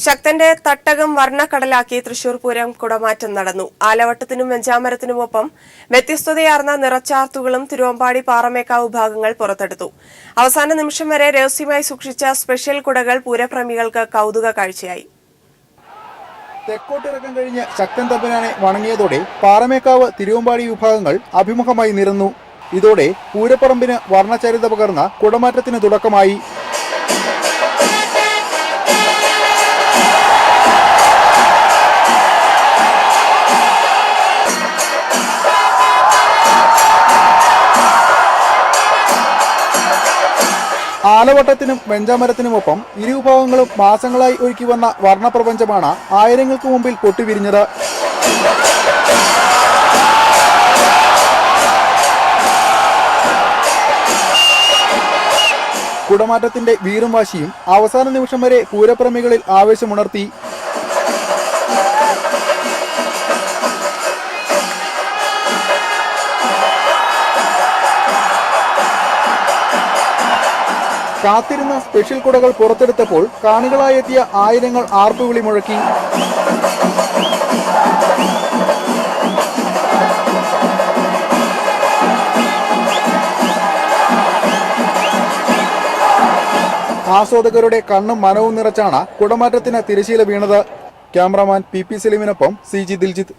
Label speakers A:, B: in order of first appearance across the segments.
A: ശക്തന്റെ തട്ടകം വർണ്ണക്കടലാക്കി തൃശൂർ പൂരം കുടമാറ്റം നടന്നു. ആലവട്ടത്തിനും വെഞ്ചാമരത്തിനുമൊപ്പം വ്യത്യസ്തതയാർന്ന നിറച്ചാർത്തുകളും തിരുവമ്പാടി പാറമേക്കാവ് ഭാഗങ്ങൾ പുറത്തെടുത്തു. അവസാന നിമിഷം വരെ രഹസ്യമായി സൂക്ഷിച്ച സ്പെഷ്യൽ കുടകൾ പൂരപ്രേമികൾക്ക് കൗതുക കാഴ്ചയായി.
B: തെക്കോട്ടിറക്കം കഴിഞ്ഞ് ശക്തൻ തമ്പുരാനെ വണങ്ങിയതോടെ പാറമേക്കാവ് തിരുവമ്പാടി വിഭാഗങ്ങൾ അഭിമുഖമായി നിരന്നു. ഇതോടെ പൂരപ്പറമ്പിന് വർണ്ണചരിത പകർന്ന കുടമാറ്റത്തിന് തുടക്കമായി. ആലവട്ടത്തിനും വെഞ്ചാമരത്തിനുമൊപ്പം ഇരുവിഭാഗങ്ങളും മാസങ്ങളായി ഒരുക്കി വന്ന വർണ്ണപ്രപഞ്ചമാണ് ആയിരങ്ങൾക്ക് മുമ്പിൽ പൊട്ടിവിരിഞ്ഞത്. കുടമാറ്റത്തിന്റെ വീറും വാശിയും അവസാന നിമിഷം വരെ പൂരപ്രേമികളിൽ ആവേശമുണർത്തി. കാത്തിരുന്ന സ്പെഷ്യൽ കുടകൾ പുറത്തെടുത്തപ്പോൾ കാണികളായെത്തിയ ആയിരങ്ങൾ ആർപ്പുവിളി മുഴക്കി. ആസ്വാദകരുടെ കണ്ണും മനവും നിറച്ചാണ് കുടമാറ്റത്തിന് തിരശീല വീണത്. ക്യാമറാമാൻ പി സലീമിനൊപ്പം CG ദിൽജിത്ത്.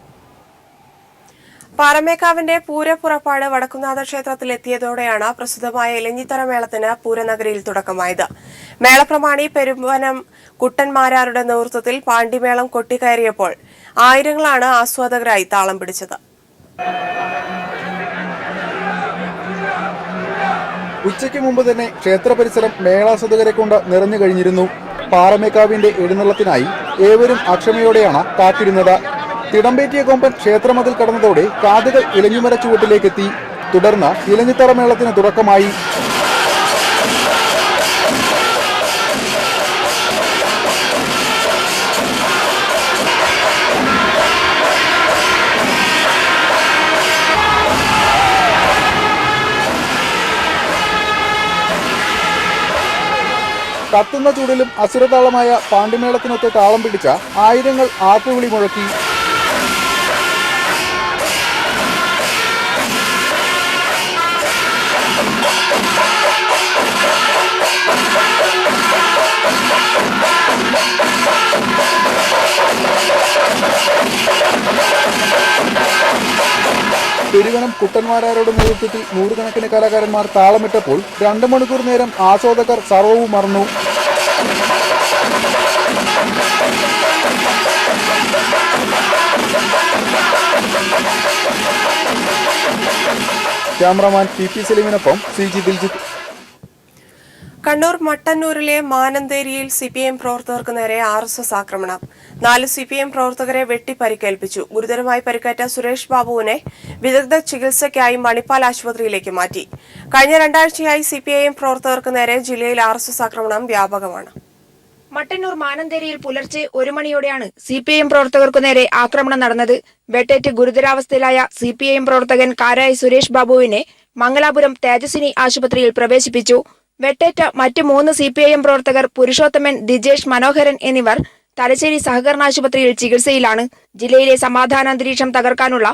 A: പാറമേക്കാവിന്റെ പൂരപ്പുറപ്പാട് വടക്കുംനാഥ ക്ഷേത്രത്തിലെത്തിയതോടെയാണ് പ്രസിദ്ധമായ ഇലഞ്ഞിത്തറ മേളത്തിന് പൂരനഗരിയിൽ തുടക്കമായത്. മേളപ്രമാണി പെരുമ്പനം കുട്ടന്മാരാരുടെ നേതൃത്വത്തിൽ പാണ്ടിമേളം കൊട്ടിക്കയറിയപ്പോൾ ആയിരങ്ങളാണ് ആസ്വാദകരായി താളം പിടിച്ചത്.
B: ഉച്ചയ്ക്ക് മുമ്പ് തന്നെ ക്ഷേത്ര പരിസരം മേളാസ്വാദകരെ കൊണ്ട് നിറഞ്ഞു കഴിഞ്ഞിരുന്നു. പാറമേക്കാവിന്റെ എഴുന്നള്ളത്തിനായി ഏവരും അക്ഷമയോടെയാണ് കാത്തിരുന്നത്. തിടമ്പേറ്റിയ കൊമ്പൻ ക്ഷേത്രമതിൽ കടന്നതോടെ കാതുകൾ ഇലഞ്ഞിമര ചുവട്ടിലേക്കെത്തി. തുടർന്ന് ഇലഞ്ഞിത്തറ മേളത്തിന് തുടക്കമായി. കത്തുന്ന ചൂടിലും അസുരതാളമായ പാണ്ടിമേളത്തിനൊത്ത് താളം പിടിച്ച ആയിരങ്ങൾ ആർപ്പുവിളി മുഴക്കി. പെരുവനം കുട്ടന്മാരാരുടെ നേതൃത്വത്തിൽ നൂറുകണക്കിന് കലാകാരന്മാർ താളമിട്ടപ്പോൾ 2 മണിക്കൂർ നേരം ആസ്വാദകർ സർവ്വവും മറന്നു. ക്യാമറാമാൻ പി സലീമിനൊപ്പം CG ദിൽജിത്ത്.
A: കണ്ണൂർ മട്ടന്നൂരിലെ മാനന്തേരിയിൽ CPM പ്രവർത്തകർക്ക് നേരെ RSS ആക്രമണം. 4 CPM പ്രവർത്തകരെ വെട്ടി പരിക്കേൽപ്പിച്ചു. ഗുരുതരമായി പരിക്കേറ്റ സുരേഷ് ബാബുവിനെ വിദഗ്ധ ചികിത്സയ്ക്കായി മണിപ്പാൽ ആശുപത്രിയിലേക്ക് മാറ്റി. കഴിഞ്ഞ 2 ആഴ്ചയായി CPIM പ്രവർത്തകർക്ക് നേരെ ജില്ലയിൽ RSS ആക്രമണം വ്യാപകമാണ്.
C: മട്ടന്നൂർ മാനന്തേരിയിൽ പുലർച്ചെ 1 മണിയോടെയാണ് CPIM പ്രവർത്തകർക്കു നേരെ ആക്രമണം നടന്നത്. വെട്ടേറ്റ് ഗുരുതരാവസ്ഥയിലായ CPIM പ്രവർത്തകൻ കാരായി സുരേഷ് ബാബുവിനെ മംഗലാപുരം തേജസ്വിനി ആശുപത്രിയിൽ പ്രവേശിപ്പിച്ചു. വെട്ടേറ്റ മറ്റ് 3 CPIM പ്രവർത്തകർ പുരുഷോത്തമൻ, ദിജേഷ്, മനോഹരൻ എന്നിവർ തലശ്ശേരി സഹകരണ ആശുപത്രിയിൽ ചികിത്സയിലാണ്. ജില്ലയിലെ സമാധാനാന്തരീക്ഷം തകർക്കാനുള്ള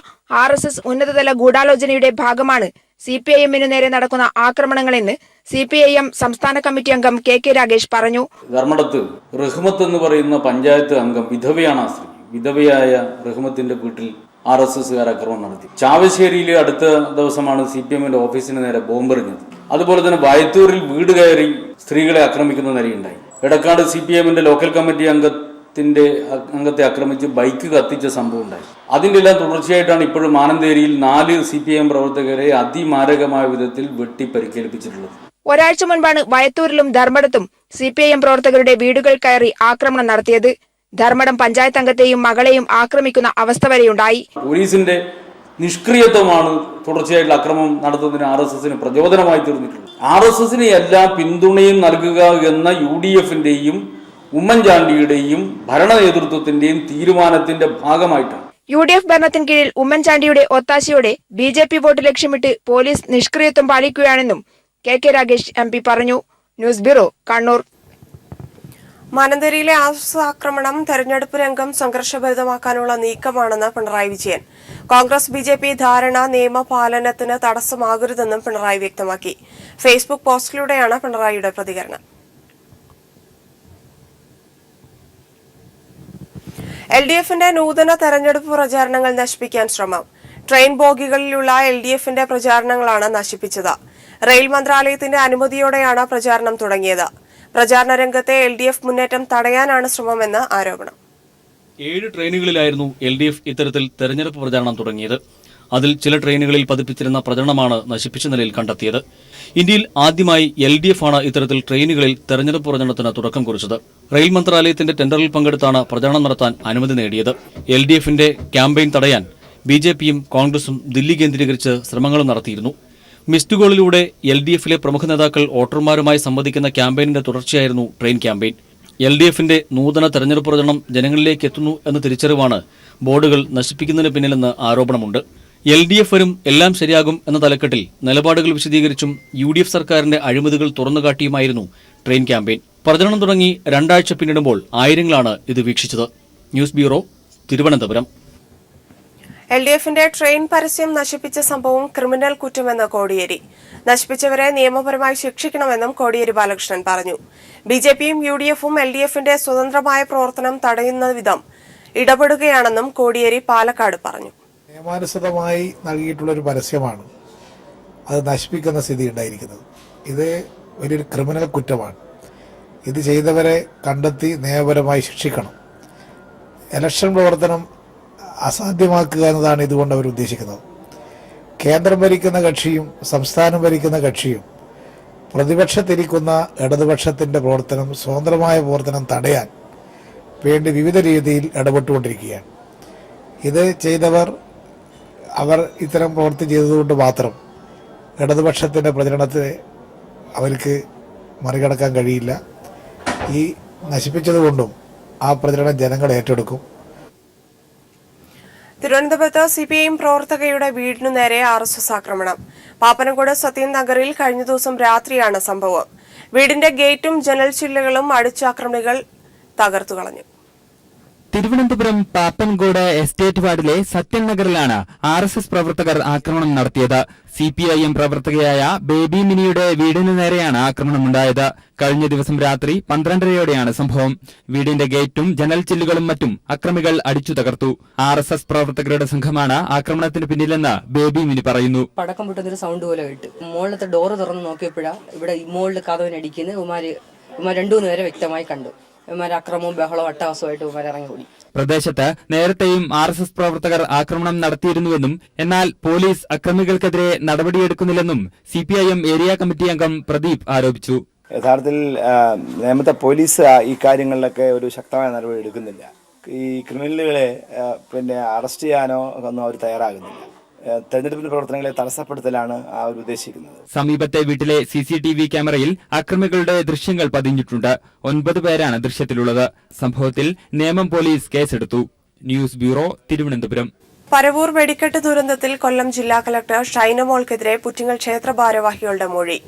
C: RSS ഉന്നതതല ഗൂഢാലോചനയുടെ ഭാഗമാണ് CPIMനു നേരെ നടക്കുന്ന ആക്രമണങ്ങളെന്ന് CPIM സംസ്ഥാന കമ്മിറ്റി അംഗം KK രാഗേഷ് പറഞ്ഞു.
D: ധർമ്മടത്ത് റഹ്മത്ത് എന്ന് പറയുന്ന പഞ്ചായത്ത് അംഗം വിധവയാണ്. ആ സ്ത്രീ വിധവയായ റഹ്മത്തിന്റെ വീട്ടിൽ RSSകാർ ആക്രമണം നടത്തി. ചാവശ്ശേരിയിൽ അടുത്ത ദിവസമാണ് CPMന്റെ ഓഫീസിന് നേരെ ബോംബെറിഞ്ഞത്. അതുപോലെ തന്നെ വയത്തൂരിൽ വീട് കയറി സ്ത്രീകളെ ആക്രമിക്കുന്ന നിലയുണ്ടായി. എടക്കാട് CPMന്റെ ലോക്കൽ കമ്മിറ്റി അംഗത്തെ ആക്രമിച്ച് ബൈക്ക് കത്തിച്ച സംഭവം ഉണ്ടായി. അതിൻ്റെ എല്ലാം തുടർച്ചയായിട്ടാണ് ഇപ്പോഴും മാനന്തേരിയിൽ 4 CPM പ്രവർത്തകരെ അതിമാരകമായ വിധത്തിൽ വെട്ടി പരിക്കേൽപ്പിച്ചിട്ടുള്ളത്.
C: ഒരാഴ്ച മുൻപാണ് വയത്തൂരിലും ധർമ്മടത്തും CPIM പ്രവർത്തകരുടെ വീടുകൾ കയറി ആക്രമണം നടത്തിയത്. ധർമ്മടം പഞ്ചായത്ത് അംഗത്തെയും മകളെയും ആക്രമിക്കുന്ന അവസ്ഥ വരെയുണ്ടായി.
D: പോലീസിന്റെ നിഷ്ക്രിയത്വമാണ് തുടർച്ചയായിട്ടുള്ള അക്രമം നടത്തുന്നതിന് RSSന് പ്രചോദനമായി തീർന്നിട്ടുള്ളത്. RSSന് എല്ലാ പിന്തുണയും നൽകുക എന്ന UDFന്റെയും ഉമ്മൻചാണ്ടിയുടെയും ഭരണ നേതൃത്വത്തിന്റെയും തീരുമാനത്തിന്റെ ഭാഗമായിട്ടാണ്.
C: UDF ഭരണത്തിന് കീഴിൽ ഉമ്മൻചാണ്ടിയുടെ ഒത്താശയോടെ BJP വോട്ട് ലക്ഷ്യമിട്ട് പോലീസ് നിഷ്ക്രിയത്വം പാലിക്കുകയാണെന്നും KK രാഗേഷ് MP പറഞ്ഞു. News bureau, Kannur.
A: മാനന്തേരിയിലെ ആക്രമണം തെരഞ്ഞെടുപ്പ് രംഗം സംഘർഷഭരിതമാക്കാനുള്ള നീക്കമാണെന്ന് പിണറായി വിജയൻ. കോൺഗ്രസ് ബി.ജെ.പി. ധാരണ നിയമപാലനത്തിന് തടസ്സമാകരുതെന്നും പിണറായി വ്യക്തമാക്കി. ഫേസ്ബുക്ക് പോസ്റ്റിലൂടെയാണ് പിണറായിയുടെ പ്രതികരണം. എൽ.ഡി.എഫിന്റെ നൂതന തെരഞ്ഞെടുപ്പ് പ്രചാരണങ്ങൾ നശിപ്പിക്കാൻ ശ്രമം. ട്രെയിൻ ബോഗികളിലുള്ള എൽ.ഡി.എഫിന്റെ പ്രചാരണങ്ങളാണ് നശിപ്പിച്ചത്. റെയിൽ മന്ത്രാലയത്തിന്റെ അനുമതിയോടെയാണ് പ്രചാരണം തുടങ്ങിയത്. പ്രചാരണ രംഗത്തെ എൽ.ഡി.എഫ് മുന്നേറ്റം തടയാനാണ് ശ്രമമെന്ന് ആരോപണം.
E: 7 ട്രെയിനുകളിലായിരുന്നു എൽ.ഡി.എഫ് ഇത്തരത്തിൽ തെരഞ്ഞെടുപ്പ് പ്രചാരണം തുടങ്ങിയത്. അതിൽ ചില ട്രെയിനുകളിൽ പതിപ്പിച്ചിരുന്ന പ്രചരണമാണ് നശിപ്പിച്ച നിലയിൽ കണ്ടെത്തിയത്. ഇന്ത്യയിൽ ആദ്യമായി എൽ.ഡി.എഫ് ആണ് ഇത്തരത്തിൽ ട്രെയിനുകളിൽ തെരഞ്ഞെടുപ്പ് പ്രചരണത്തിന് തുടക്കം കുറിച്ചത്. റെയിൽ മന്ത്രാലയത്തിന്റെ ടെൻഡറിൽ പങ്കെടുത്താണ് പ്രചരണം നടത്താൻ അനുമതി നേടിയത്. എൽ.ഡി.എഫിന്റെ ക്യാമ്പയിൻ തടയാൻ ബി.ജെ.പിയും കോൺഗ്രസും ദില്ലി കേന്ദ്രീകരിച്ച് ശ്രമങ്ങളും നടത്തിയിരുന്നു. മിസ്ഡ് കോളിലൂടെ എൽ.ഡി.എഫിലെ പ്രമുഖ നേതാക്കൾ വോട്ടർമാരുമായി സംവദിക്കുന്ന ക്യാമ്പയിനിന്റെ തുടർച്ചയായിരുന്നു ട്രെയിൻ ക്യാമ്പയിൻ. എൽ.ഡി.എഫിന്റെ നൂതന തെരഞ്ഞെടുപ്പ് പ്രചരണം ജനങ്ങളിലേക്ക് എത്തുന്നു എന്ന തിരിച്ചറിവാണ് ബോർഡുകൾ നശിപ്പിക്കുന്നതിന് പിന്നിലെന്ന് ആരോപണമുണ്ട്. എൽ.ഡി.എഫ് വരും എല്ലാം ശരിയാകും എന്ന തലക്കെട്ടിൽ നിലപാടുകൾ വിശദീകരിച്ചും യു.ഡി.എഫ് സർക്കാരിന്റെ അഴിമതികൾ തുറന്നുകാട്ടിയുമായിരുന്നു ട്രെയിൻ ക്യാമ്പയിൻ. പ്രചരണം തുടങ്ങി 2 ആഴ്ച പിന്നിടുമ്പോൾ ആയിരങ്ങളാണ് ഇത് വീക്ഷിച്ചത്. News bureau, Thiruvananthapuram.
A: എൽ.ഡി.എഫിന്റെ ട്രെയിൻ പരസ്യം നശിപ്പിച്ച സംഭവം ക്രിമിനൽ കുറ്റമെന്ന് കോടിയേരി. നശിപ്പിച്ചവരെ നിയമപരമായി ശിക്ഷിക്കണമെന്നും കോടിയേരി ബാലകൃഷ്ണൻ പറഞ്ഞു. ബി.ജെ.പിയും യു.ഡി.എഫും എൽ.ഡി.എഫിന്റെ സ്വതന്ത്രമായ പ്രവർത്തനം തടയുന്ന വിധം ഇടപെടുകയാണെന്നും കോടിയേരി പാലക്കാട് പറഞ്ഞു.
F: നിയമാനുസൃതമായി നൽകിയിട്ടുള്ളൊരു പരസ്യമാണ് അത് നശിപ്പിക്കുന്ന സ്ഥിതി ഉണ്ടായിരിക്കുന്നത്. ഇത് വലിയൊരു ക്രിമിനൽ കുറ്റമാണ്. ഇത് ചെയ്തവരെ കണ്ടെത്തി നിയമപരമായി ശിക്ഷിക്കണം. ഇലക്ഷൻ പ്രവർത്തനം അസാധ്യമാക്കുക എന്നതാണ് ഇതുകൊണ്ട് അവർ ഉദ്ദേശിക്കുന്നത്. കേന്ദ്രം ഭരിക്കുന്ന കക്ഷിയും സംസ്ഥാനം ഭരിക്കുന്ന കക്ഷിയും പ്രതിപക്ഷത്തിരിക്കുന്ന ഇടതുപക്ഷത്തിന്റെ പ്രവർത്തനം, സ്വതന്ത്രമായ പ്രവർത്തനം തടയാൻ വേണ്ടി വിവിധ രീതിയിൽ ഇടപെട്ടുകൊണ്ടിരിക്കുകയാണ്. ഇത് ചെയ്തവർ അവർ ഇത്തരം പ്രവൃത്തി ചെയ്തതുകൊണ്ട് മാത്രം ഇടതുപക്ഷത്തിന്റെ പ്രചരണത്തെ അവർക്ക് മറികടക്കാൻ കഴിയില്ല. ഈ നശിപ്പിച്ചതുകൊണ്ടും ആ പ്രചരണം ജനങ്ങൾ ഏറ്റെടുക്കും.
A: തിരുവനന്തപുരത്ത് സിപിഐഎം പ്രവർത്തകയുടെ വീടിനു നേരെ ആർഎസ്എസ് ആക്രമണം. പാപ്പനംകോട് സത്യൻ നഗറിൽ കഴിഞ്ഞ ദിവസം രാത്രിയാണ് സംഭവം. വീടിന്റെ ഗേറ്റും ജനൽ ചില്ലുകളും അടിച്ചാക്രമികൾ തകർത്തു കളഞ്ഞു.
G: തിരുവനന്തപുരം പാപ്പൻകോട് എസ്റ്റേറ്റ് വാർഡിലെ സത്യൻ നഗറിലാണ് ആർഎസ്എസ് പ്രവർത്തകർ ആക്രമണം നടത്തിയത്. സിപിഐഎം പ്രവർത്തകയായ ബേബി മിനിയുടെ വീടിന് നേരെയാണ് ആക്രമണമുണ്ടായത്. കഴിഞ്ഞ ദിവസം രാത്രി 12:30യോടെയാണ് സംഭവം. വീടിന്റെ ഗേറ്റും ജനൽ ചില്ലുകളും മറ്റും അക്രമികൾ അടിച്ചു തകർത്തു. ആർഎസ്എസ് പ്രവർത്തകരുടെ സംഘമാണ് ആക്രമണത്തിന് പിന്നിലെന്ന് ബേബി മിനി പറയുന്നു.
H: പടക്കം പൊട്ടുന്നൊരു സൗണ്ട് പോലെ കേട്ടു. മുകളിലത്തെ ഡോറ് തുറന്ന് നോക്കിയപ്പോഴാണ് ഇവിടെ മുകളിൽ കതവിനടിക്കുന്നത്. ഉമാര് 2-3 പേരെ വ്യക്തമായി കണ്ടു. അക്രമവും ബഹളവും അട്ടഹാസമായിട്ട് ഇറങ്ങി ഓടി.
G: പ്രദേശത്ത് നേരത്തെയും ആർഎസ്എസ് പ്രവർത്തകർ ആക്രമണം നടത്തിയിരുന്നുവെന്നും എന്നാൽ പോലീസ് അക്രമികൾക്കെതിരെ നടപടിയെടുക്കുന്നില്ലെന്നും സിപിഐഎം ഏരിയ കമ്മിറ്റി അംഗം പ്രദീപ് ആരോപിച്ചു.
I: യഥാർത്ഥത്തിൽ നേമത്തെ പോലീസ് ഈ കാര്യങ്ങളിലൊക്കെ ഒരു ശക്തമായ നടപടി എടുക്കുന്നില്ല. ഈ ക്രിമിനലുകളെ അറസ്റ്റ് ചെയ്യാനോ ഒന്നും അവർ തയ്യാറാകുന്നില്ല. തെരഞ്ഞെടുപ്പിന്റെ പ്രവർത്തനങ്ങളെ തടസ്സപ്പെടുത്തലാണ് അവർ ഉദ്ദേശിക്കുന്നത്.
G: സമീപത്തെ വീട്ടിലെ സിസിടിവി ക്യാമറയിൽ അക്രമികളുടെ ദൃശ്യങ്ങൾ പതിഞ്ഞിട്ടുണ്ട്. 9 പേരാണ് ദൃശ്യത്തിലുള്ളത്. സംഭവത്തിൽ നേമം പോലീസ് കേസെടുത്തു. News bureau, Thiruvananthapuram.
A: പരവൂർ വെടിക്കെട്ട് ദുരന്തത്തിൽ കൊല്ലം ജില്ലാ കലക്ടർ ഷൈനമോൾക്കെതിരെ പുറ്റിങ്ങൽ ക്ഷേത്ര ഭാരവാഹികളുടെ മൊഴി.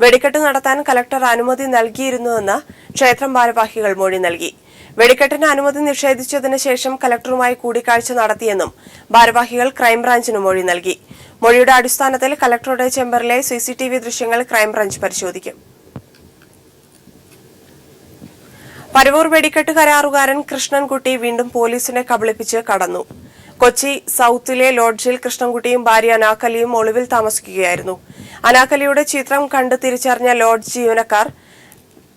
A: വെടിക്കെട്ട് നടത്താൻ കലക്ടർ അനുമതി നൽകിയിരുന്നുവെന്ന് ക്ഷേത്രം ഭാരവാഹികൾ മൊഴി നൽകി. വെടിക്കെട്ടിന് അനുമതി നിഷേധിച്ചതിന് ശേഷം കലക്ടറുമായി കൂടിക്കാഴ്ച നടത്തിയെന്നും ഭാരവാഹികൾ ക്രൈംബ്രാഞ്ചിന് മൊഴി നൽകി. മൊഴിയുടെ അടിസ്ഥാനത്തിൽ കലക്ടറുടെ ചേംബറിലെ സിസിടിവി ദൃശ്യങ്ങൾ ക്രൈംബ്രാഞ്ച് പരിശോധിക്കും. പരവൂർ വെടിക്കെട്ട് കരാറുകാരൻ കൃഷ്ണൻകുട്ടി വീണ്ടും പോലീസിനെ കബളിപ്പിച്ച് കടന്നു. കൊച്ചി സൌത്തിലെ ലോഡ്ജിൽ കൃഷ്ണൻകുട്ടിയും ഭാര്യ അനാക്കലിയും ഒളിവിൽ താമസിക്കുകയായിരുന്നു. അനാക്കലിയുടെ ചിത്രം കണ്ട് തിരിച്ചറിഞ്ഞ ലോഡ്ജ് ജീവനക്കാർ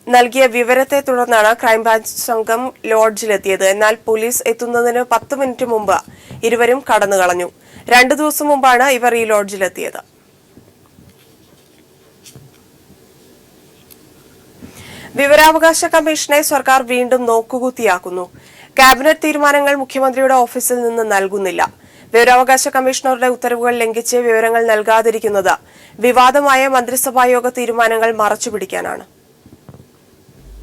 A: നൽകിയ വിവരത്തെ തുടർന്നാണ് ക്രൈംബ്രാഞ്ച് സംഘം ലോഡ്ജിലെത്തിയത്. എന്നാൽ പോലീസ് എത്തുന്നതിന് 10 മിനിറ്റ് മുമ്പ് ഇരുവരും കടന്നുകളഞ്ഞു. 2 ദിവസം മുമ്പാണ് ഇവർ ഈ ലോഡ്ജിലെത്തിയത്. വിവരാവകാശ കമ്മീഷനെ സർക്കാർ വീണ്ടും നോക്കുകുത്തിയാക്കുന്നു. ക്യാബിനറ്റ് തീരുമാനങ്ങൾ മുഖ്യമന്ത്രിയുടെ ഓഫീസിൽ നിന്ന് നൽകുന്നില്ല. വിവരാവകാശ കമ്മീഷണറുടെ ഉത്തരവുകൾ ലംഘിച്ച് വിവരങ്ങൾ നൽകാതിരിക്കുന്നത് വിവാദമായ മന്ത്രിസഭായോഗ തീരുമാനങ്ങൾ മറച്ചുപിടിക്കാനാണ്.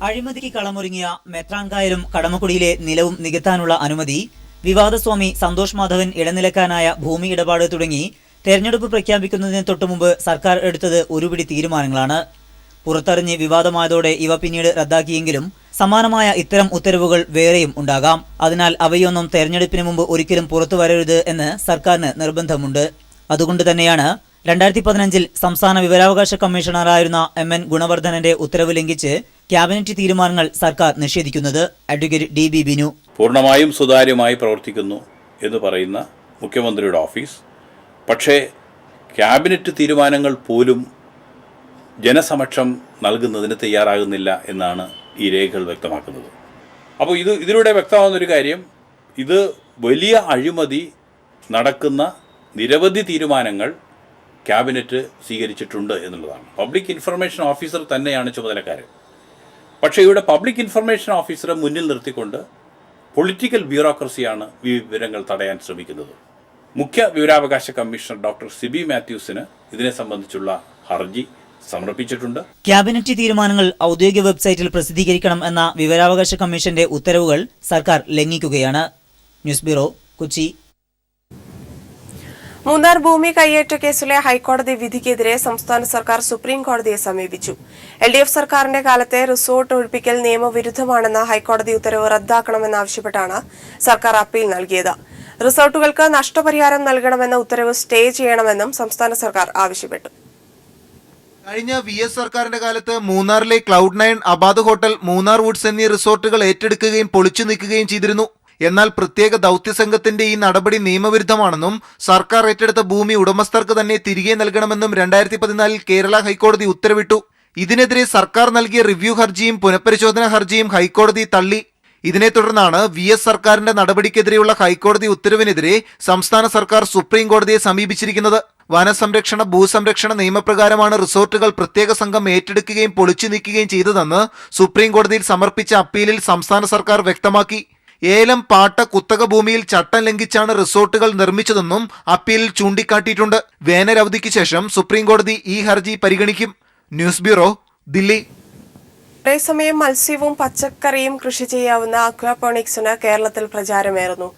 J: അഴിമതിക്ക് കളമൊരുങ്ങിയ മെത്രാൻകായലും കടമക്കുടിയിലെ നിലവും നികത്താനുള്ള അനുമതി, വിവാദസ്വാമി സന്തോഷ് മാധവൻ ഇടനിലക്കാരനായ ഭൂമി ഇടപാട് തുടങ്ങി തെരഞ്ഞെടുപ്പ് പ്രഖ്യാപിക്കുന്നതിന് തൊട്ടുമുമ്പ് സർക്കാർ എടുത്തത് ഒരുപിടി തീരുമാനങ്ങളാണ്. പുറത്തറിഞ്ഞ് വിവാദമായതോടെ ഇവ പിന്നീട് റദ്ദാക്കിയെങ്കിലും സമാനമായ ഇത്തരം ഉത്തരവുകൾ വേറെയും ഉണ്ടാകാം. അതിനാൽ അവയൊന്നും തെരഞ്ഞെടുപ്പിന് മുമ്പ് ഒരിക്കലും പുറത്തു വരരുത് എന്ന് സർക്കാരിന് നിർബന്ധമുണ്ട്. അതുകൊണ്ട് തന്നെയാണ് 2015 സംസ്ഥാന വിവരാവകാശ കമ്മീഷണറായിരുന്ന MN ഗുണവർദ്ധനന്റെ ഉത്തരവ് ലംഘിച്ച് ക്യാബിനറ്റ് തീരുമാനങ്ങൾ സർക്കാർ നിഷേധിക്കുന്നത്. Advocate DB Binu.
K: പൂർണ്ണമായും സുതാര്യമായി പ്രവർത്തിക്കുന്നു എന്ന് പറയുന്ന മുഖ്യമന്ത്രിയുടെ ഓഫീസ്, പക്ഷേ ക്യാബിനറ്റ് തീരുമാനങ്ങൾ പോലും ജനസമക്ഷം നൽകുന്നതിന് തയ്യാറാകുന്നില്ല എന്നാണ് ഈ രേഖകൾ വ്യക്തമാക്കുന്നത്. അപ്പോൾ ഇതിലൂടെ വ്യക്തമാകുന്നൊരു കാര്യം, ഇത് വലിയ അഴിമതി നടക്കുന്ന നിരവധി തീരുമാനങ്ങൾ ക്യാബിനറ്റ് സ്വീകരിച്ചിട്ടുണ്ട് എന്നുള്ളതാണ്. പബ്ലിക് ഇൻഫർമേഷൻ ഓഫീസർ തന്നെയാണ് ചുമതലക്കാരൻ. പക്ഷേ ഇവിടെ പബ്ലിക് ഇൻഫർമേഷൻ ഓഫീസറെ മുന്നിൽ നിർത്തിക്കൊണ്ട് പൊളിറ്റിക്കൽ ബ്യൂറോക്രസിയാണ് ഈ വിവരങ്ങൾ തടയാൻ ശ്രമിക്കുന്നത്. മുഖ്യ വിവരാവകാശ കമ്മീഷണർ ഡോക്ടർ സിബി മാത്യൂസിന് ഇതിനെ സംബന്ധിച്ചുള്ള ഹർജി സമർപ്പിച്ചിട്ടുണ്ട്.
J: ക്യാബിനറ്റ് തീരുമാനങ്ങൾ ഔദ്യോഗിക വെബ്സൈറ്റിൽ പ്രസിദ്ധീകരിക്കണം എന്ന വിവരാവകാശ കമ്മീഷന്റെ ഉത്തരവുകൾ സർക്കാർ ലംഘിക്കുകയാണ്. News bureau, Kochi.
A: മൂന്നാർ ഭൂമി കയ്യേറ്റ കേസിലെ ഹൈക്കോടതി വിധിക്കെതിരെ സംസ്ഥാന സർക്കാർ സുപ്രീം കോടതിയെ സമീപിച്ചു. LDF സർക്കാരിന്റെ കാലത്തെ റിസോർട്ട് ഒഴിപ്പിക്കൽ നിയമവിരുദ്ധമാണെന്ന ഹൈക്കോടതി ഉത്തരവ് റദ്ദാക്കണമെന്നാവശ്യപ്പെട്ടാണ് സർക്കാർ അപ്പീൽ നൽകിയത്. റിസോർട്ടുകൾക്ക് നഷ്ടപരിഹാരം നൽകണമെന്ന ഉത്തരവ് സ്റ്റേ ചെയ്യണമെന്നും സംസ്ഥാന സർക്കാർ ആവശ്യപ്പെട്ടു.
B: കഴിഞ്ഞ VS സർക്കാരിന്റെ കാലത്ത് മൂന്നാറിലെ cloud 9, Abad hotel, Munnar Woods എന്നീ റിസോർട്ടുകൾ ഏറ്റെടുക്കുകയും പൊളിച്ചു നീക്കുകയും ചെയ്തിരുന്നു. എന്നാൽ പ്രത്യേക ദൌത്യസംഘത്തിന്റെ ഈ നടപടി നിയമവിരുദ്ധമാണെന്നും സർക്കാർ ഏറ്റെടുത്ത ഭൂമി ഉടമസ്ഥർക്ക് തന്നെ തിരികെ നൽകണമെന്നും 2014 കേരള ഹൈക്കോടതി ഉത്തരവിട്ടു. ഇതിനെതിരെ സർക്കാർ നൽകിയ റിവ്യൂ ഹർജിയും പുനഃപരിശോധനാ ഹർജിയും ഹൈക്കോടതി തള്ളി. ഇതിനെ തുടർന്നാണ് VS സർക്കാരിന്റെ നടപടിക്കെതിരെയുള്ള ഹൈക്കോടതി ഉത്തരവിനെതിരെ സംസ്ഥാന സർക്കാർ സുപ്രീം കോടതിയെ സമീപിച്ചിരിക്കുന്നത്. വനസംരക്ഷണ ഭൂസംരക്ഷണ നിയമപ്രകാരമാണ് റിസോർട്ടുകൾ പ്രത്യേക സംഘം ഏറ്റെടുക്കുകയും പൊളിച്ചു നീക്കുകയും ചെയ്തതെന്ന് സുപ്രീം കോടതിയിൽ സമർപ്പിച്ച അപ്പീലിൽ സംസ്ഥാന സർക്കാർ വ്യക്തമാക്കി. ഏലം, പാട്ട, കുത്തക ഭൂമിയിൽ ചട്ടം ലംഘിച്ചാണ് റിസോർട്ടുകൾ നിർമ്മിച്ചതെന്നും അപ്പീലിൽ ചൂണ്ടിക്കാട്ടിയിട്ടുണ്ട്. വേനലവധിക്ക് ശേഷം സുപ്രീം കോടതി ഈ ഹർജി പരിഗണിക്കും. News bureau, Delhi.
A: അതേസമയം മത്സ്യവും പച്ചക്കറിയും കൃഷി ചെയ്യാവുന്ന അക്വാപോണിക്സിന് കേരളത്തിൽ പ്രചാരമേറുന്നു.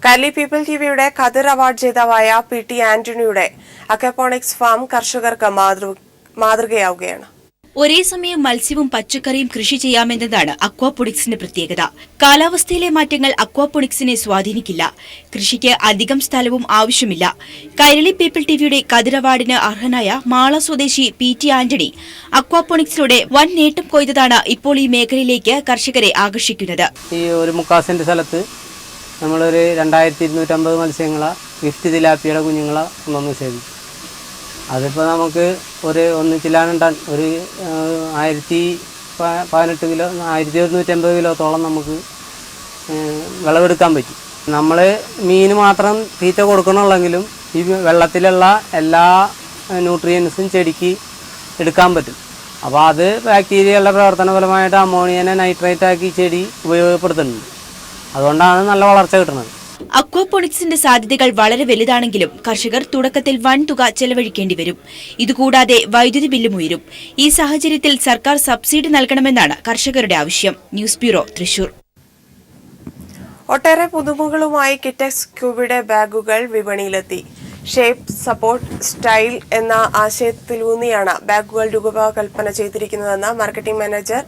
A: കൈരളി പീപ്പിൾ ടിവിയുടെ കതിർ അവാർഡ് ജേതാവായ PT ആന്റണിയുടെ അക്വാപോണിക്സ് ഫാം കർഷകർക്ക് മാതൃകയാവുകയാണ്.
L: ഒരേ സമയം മത്സ്യവും പച്ചക്കറിയും കൃഷി ചെയ്യാമെന്നതാണ് അക്വാപോണിക്സിന്റെ പ്രത്യേകത. കാലാവസ്ഥയിലെ മാറ്റങ്ങൾ അക്വാപോണിക്സിനെ സ്വാധീനിക്കില്ല. കൃഷിക്ക് അധികം സ്ഥലവും ആവശ്യമില്ല. കൈരളി പീപ്പിൾ ടിവിയുടെ കതിർ അവാർഡിന് അർഹനായ മാള സ്വദേശി PT ആന്റണി അക്വാപോണിക്സിലൂടെ വൻ നേട്ടം കൊയ്തതാണ് ഇപ്പോൾ ഈ മേഖലയിലേക്ക് കർഷകരെ ആകർഷിക്കുന്നത്.
M: ഈ 1/4 സെന്റ് സ്ഥലത്ത് നമ്മളൊരു 2250 മത്സ്യങ്ങളെ ഗിഫ്റ്റ് തിലാപ്പിയുടെ കുഞ്ഞുങ്ങളെ ഒന്നൊന്ന് സേവിക്കും. അതിപ്പോൾ നമുക്ക് ഒന്നിച്ചില്ലാനും ടൺ ഒരു 1018 കിലോ 1150 കിലോത്തോളം നമുക്ക് വിളവെടുക്കാൻ പറ്റും. നമ്മൾ മീൻ മാത്രം തീറ്റ കൊടുക്കണുള്ളെങ്കിലും ഈ വെള്ളത്തിലുള്ള എല്ലാ ന്യൂട്രിയൻസും ചെടിക്ക് എടുക്കാൻ പറ്റും. അപ്പോൾ അത് ബാക്ടീരിയകളുടെ പ്രവർത്തന ഫലമായിട്ട് അമോണിയനെ നൈട്രേറ്റ് ആക്കി ചെടി ഉപയോഗപ്പെടുത്തുന്നുണ്ട്. അതുകൊണ്ടാണ് നല്ല വളർച്ച കിട്ടുന്നത്.
L: അക്വാപോണിക്സിന്റെ സാധ്യതകൾ വളരെ വലുതാണെങ്കിലും കർഷകർ തുടക്കത്തിൽ വൻതുക ചെലവഴിക്കേണ്ടി വരും. ഇതുകൂടാതെ വൈദ്യുതി ബില്ലും ഉയരും. ഈ സാഹചര്യത്തിൽ സർക്കാർ സബ്സിഡി നൽകണമെന്നാണ് കർഷകരുടെ ആവശ്യം. News bureau, Thrissur.
A: ഒട്ടേറെ പുതുമകളുമായി കിറ്റക്സ് ക്യൂബിയുടെ ബാഗുകൾ വിപണിയിലെത്തി. ഷേപ്പ്, സപ്പോർട്ട്, സ്റ്റൈൽ എന്ന ആശയത്തിലൂന്നിയാണ് ബാഗുകൾ രൂപകൽപ്പന ചെയ്തിരിക്കുന്നതെന്ന് മാർക്കറ്റിംഗ് മാനേജർ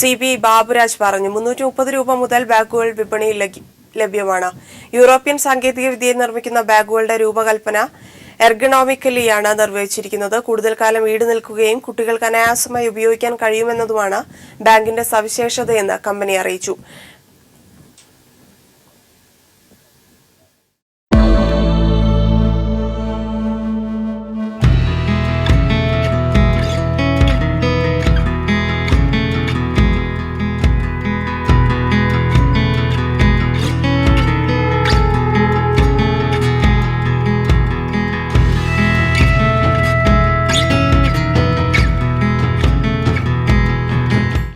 A: CB ബാബുരാജ് പറഞ്ഞു. 330 രൂപ മുതൽ ബാഗുകൾ വിപണിയിൽ ലഭ്യമാണ്. യൂറോപ്യൻ സാങ്കേതിക വിദ്യയിൽ നിർമ്മിക്കുന്ന ബാഗുകളുടെ രൂപകൽപ്പന എർഗണോമിക്കലിയാണ് നിർവഹിച്ചിരിക്കുന്നത്. കൂടുതൽ കാലം ഈട് നിൽക്കുകയും കുട്ടികൾക്ക് അനായാസമായി ഉപയോഗിക്കാൻ കഴിയുമെന്നതുമാണ് ബാഗിന്റെ സവിശേഷതയെന്ന് കമ്പനി അറിയിച്ചു.